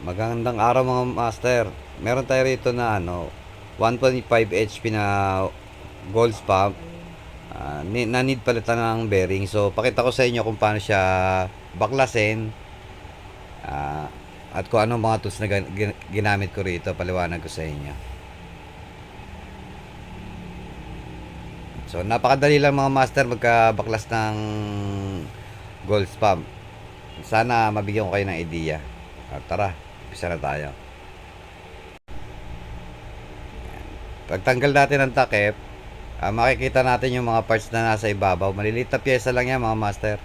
Magandang araw mga master. Meron tayo rito na 1.5 HP na gold pump. Na need palitan ng bearing. So pakita ko sa inyo kung paano siya baklasin. ah, at kung ano mga tools na ginamit ko rito. Paliwanag ko sa inyo. So napakadali lang mga master magkabaklas ng gold pump. Sana mabigyan ko kayo ng idea. Tara, umpisa na tayo. Pagtanggal natin ng takip, makikita natin yung mga parts na nasa ibabaw. Maliliit na pyesa lang yan mga master.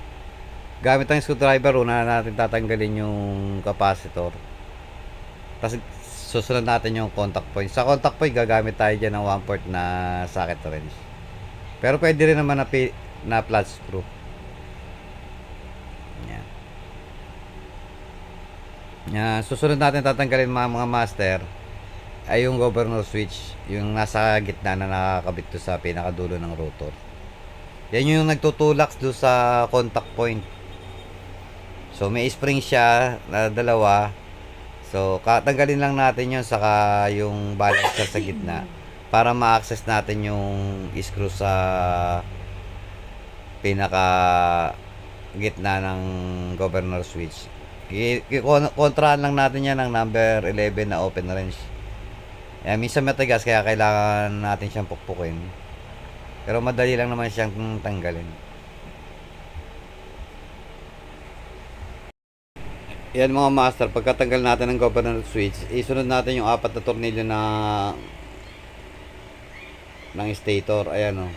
Gamit ang screwdriver, una natin tatanggalin yung capacitor. Tapos susunod natin yung contact point. Sa contact point, gagamit tayo dyan ng 1/4 na socket wrench. Pero pwede rin naman na flat screw. Yan. Yan. Susunod natin tatanggalin mga master ay yung governor switch, yung nasa gitna na nakakabit to sa pinakadulo ng rotor. Yan yung nagtutulak do sa contact point. So may spring siya na dalawa. So katanggalin lang natin yun, saka yung balancer sa gitna para ma-access natin yung screw sa pinaka gitna ng governor switch. Kontrahan lang natin yan ng number 11 na open wrench. Minsan matigas kaya kailangan natin siyang pukpukin. Pero madali lang naman siyang tanggalin. Yan mga master, pagkatanggal natin ng governor switch, isunod natin yung 4 na tornilyo ng stator. Ayan o.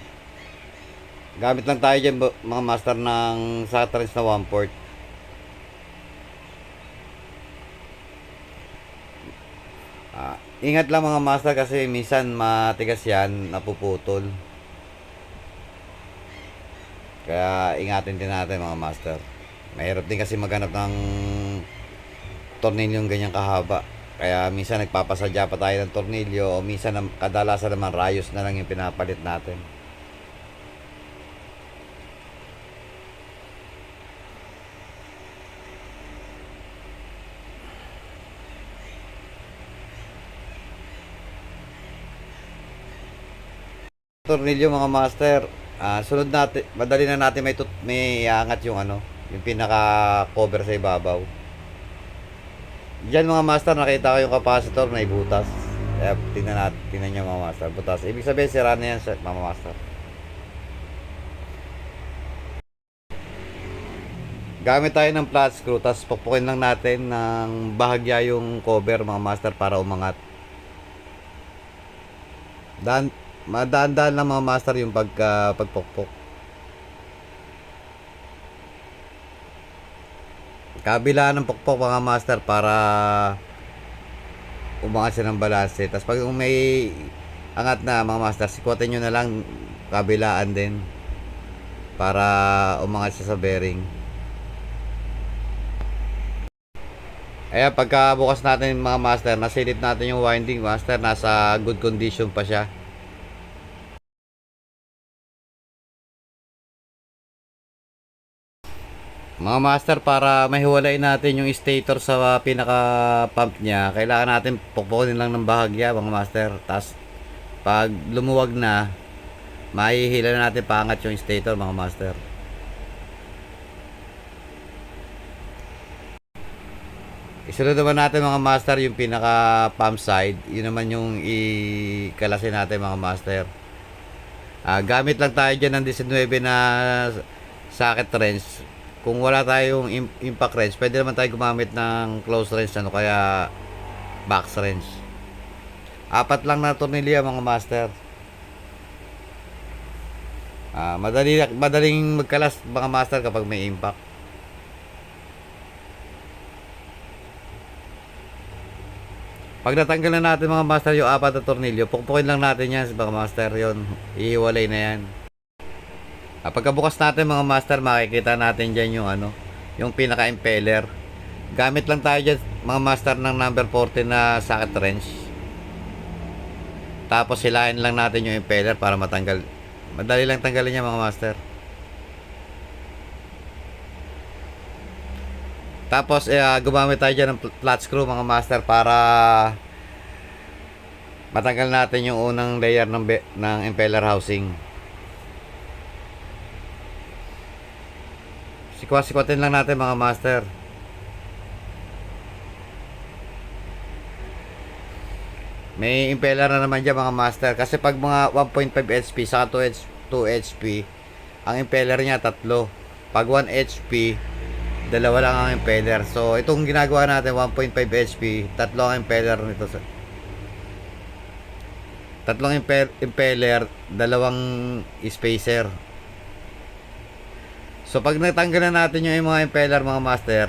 Gamit lang tayo dyan mga master ng satrans na 1/4. Ingat lang mga master kasi minsan matigas yan, napuputol. Kaya ingatin din natin mga master. Mahirap din kasi maghanap ng tornilyong ganyang kahaba. Kaya minsan nagpapasadya pa tayo ng tornilyo, o minsan kadalasan naman rayos na lang yung pinapalit natin. Tornilyo mga master, sunod natin, madali na natin may angat yung yung pinaka cover sa ibabaw. Diyan mga master, nakita ko yung capacitor na ibutas. Kaya tingnan nyo mga master, butas. Ibig sabihin sira na yan mga master. Gamit tayo ng flat screw, tapos pukpukin lang natin ng bahagya yung cover mga master para umangat. Madaan-daan lang mga master yung pagpukpok. Kabila ng pukpok mga master para umangat siya ng balanse. Tapos pag may angat na mga master, sikwatin nyo na lang kabilaan din para umangat siya sa bearing. Ayan, pagka bukas natin mga master, nasilip natin yung winding master, nasa good condition pa siya. Mga master, para mahiwalay natin yung stator sa pinaka pump niya, kailangan natin pukpukin lang ng bahagya mga master. Tapos pag lumuwag na, mahihila na natin paangat yung stator mga master. Isunod naman natin mga master yung pinaka pump side. Yun naman yung ikalasin natin mga master. Gamit lang tayo dyan ng 19 na socket wrench. Kung wala tayong impact wrench, pwede naman tayo gumamit ng close wrench, kaya box wrench. 4 lang na tornilyo mga master. Madaling magkalas mga master kapag may impact. Pag natanggal na natin mga master yung 4 na tornilyo, pukpukin lang natin yan mga master, yon ihiwalay na yan. Pagkabukas natin mga master, makikita natin dyan yung yung pinaka impeller. Gamit lang tayo dyan mga master ng number 14 na socket wrench. Tapos hilahin lang natin yung impeller para matanggal. Madali lang tanggalin niya mga master. Tapos gumamit tayo dyan ng flat screw mga master para matanggal natin yung unang layer ng impeller housing. Sikwa-sikwatin lang natin mga master. May impeller na naman dyan mga master. Kasi pag mga 1.5 HP sa 2 HP, ang impeller niya tatlo. Pag 1 HP, dalawa lang ang impeller. So itong ginagawa natin 1.5 HP, tatlo ang impeller nito. Tatlong impeller, dalawang spacer. So pag natanggal na natin yung mga impeller mga master,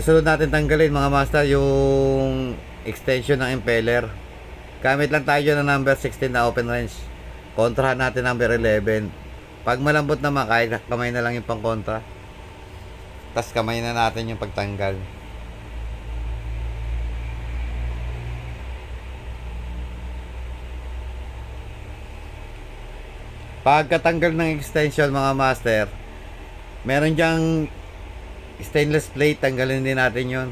sunod natin tanggalin mga master yung extension ng impeller. Gamit lang tayo ng number 16 na open range. Kontrahan natin number 11. Pag malambot naman, kahit kamay na lang yung pang kontra. Tapos kamay na natin yung pagtanggal. Pagkatanggal ng extension mga master, meron dyang stainless plate, tanggalin din natin yon.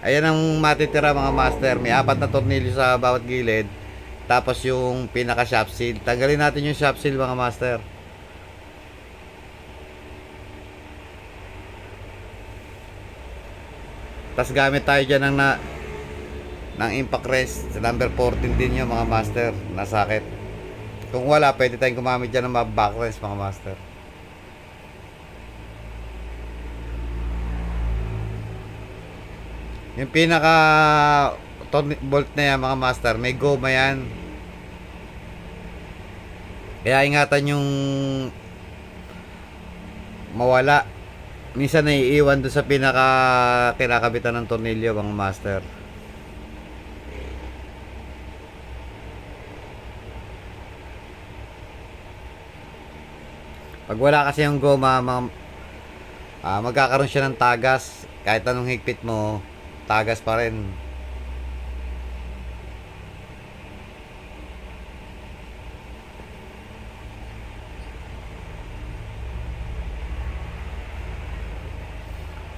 Ayan ang matitira mga master. May 4 na tornilyo sa bawat gilid. Tapos yung pinaka shop seal, tanggalin natin yung shop seal mga master. Tapos gamit tayo dyan ng impact wrench sa number 14 din yung mga master na socket. Kung wala, pwede tayong gumamit dyan ng mga back wrench mga master. Yung pinaka bolt na yan mga master, may goma yan. Kaya ingatan yung mawala. Minsan naiiwan doon sa pinaka kinakabitan ng tornilyo mga master. Pag wala kasi yung goma, magkakaroon siya ng tagas. Kahit anong higpit mo, tagas pa rin.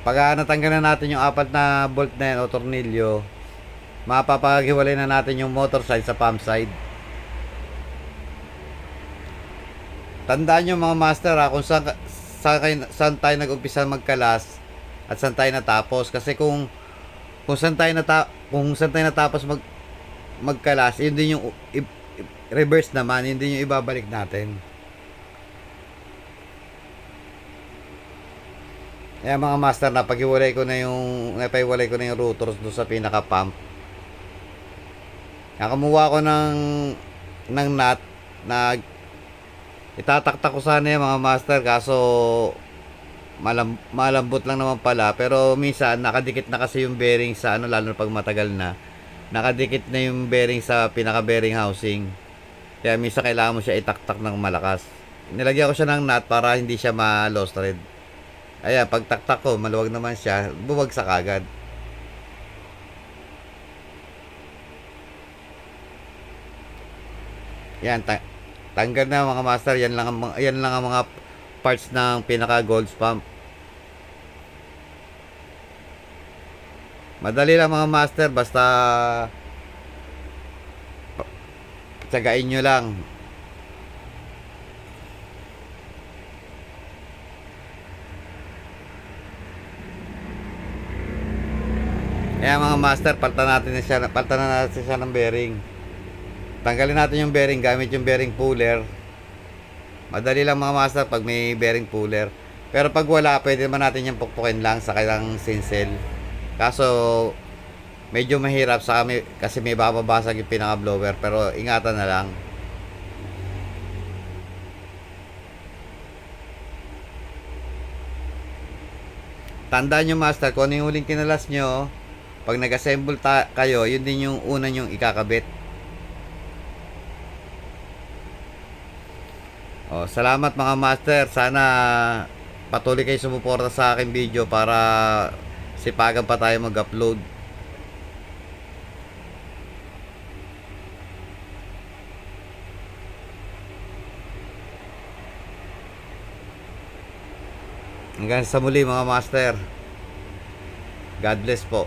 Pag natanggal na natin yung 4 na bolt na yan o tornilyo, mapapaghiwalay na natin yung motor side sa pump side. Tandaan nyo mga master kung saan tayo nag-umpisa magkalas at saan tayo natapos. Kasi kung saan tayo natapos magkalas, yun din yung reverse naman, yun din yung ibabalik natin. Kaya mga master, napaiwalay ko na yung rotors doon sa pinaka pump. Nakamuha ko ng nut na itataktak ko sana yung mga master, kaso malambot lang naman pala. Pero minsan nakadikit na kasi yung bearing sa lalo na pag matagal na. Nakadikit na yung bearing sa pinaka bearing housing. Kaya minsan kailangan mo siya itaktak ng malakas. Nilagyan ko siya ng nut para hindi siya ma-lost thread. Ayan, pag taktak ko, maluwag naman siya, bumagsak agad. Yan, tanggal na mga master. Yan lang ang mga parts ng pinaka gold pump. Madali lang mga master, basta tsagain nyo lang. Kaya mga master, palitan na natin siya ng bearing. Tanggalin natin yung bearing gamit yung bearing puller. Madali lang mga master pag may bearing puller. Pero pag wala, pwede naman natin yung pukpukin lang sa kailang sinsel. Kaso medyo mahirap kasi may bababasag yung pinaka blower, pero ingatan na lang. Tandaan nyo master, kung ano yung huling kinalas nyo, pag nag-assemble kayo, yun din yung una nyong ikakabit. Salamat mga master. Sana patuloy kayo sumuporta sa aking video para sipagan pa tayo mag-upload. Hanggang sa muli mga master. God bless po.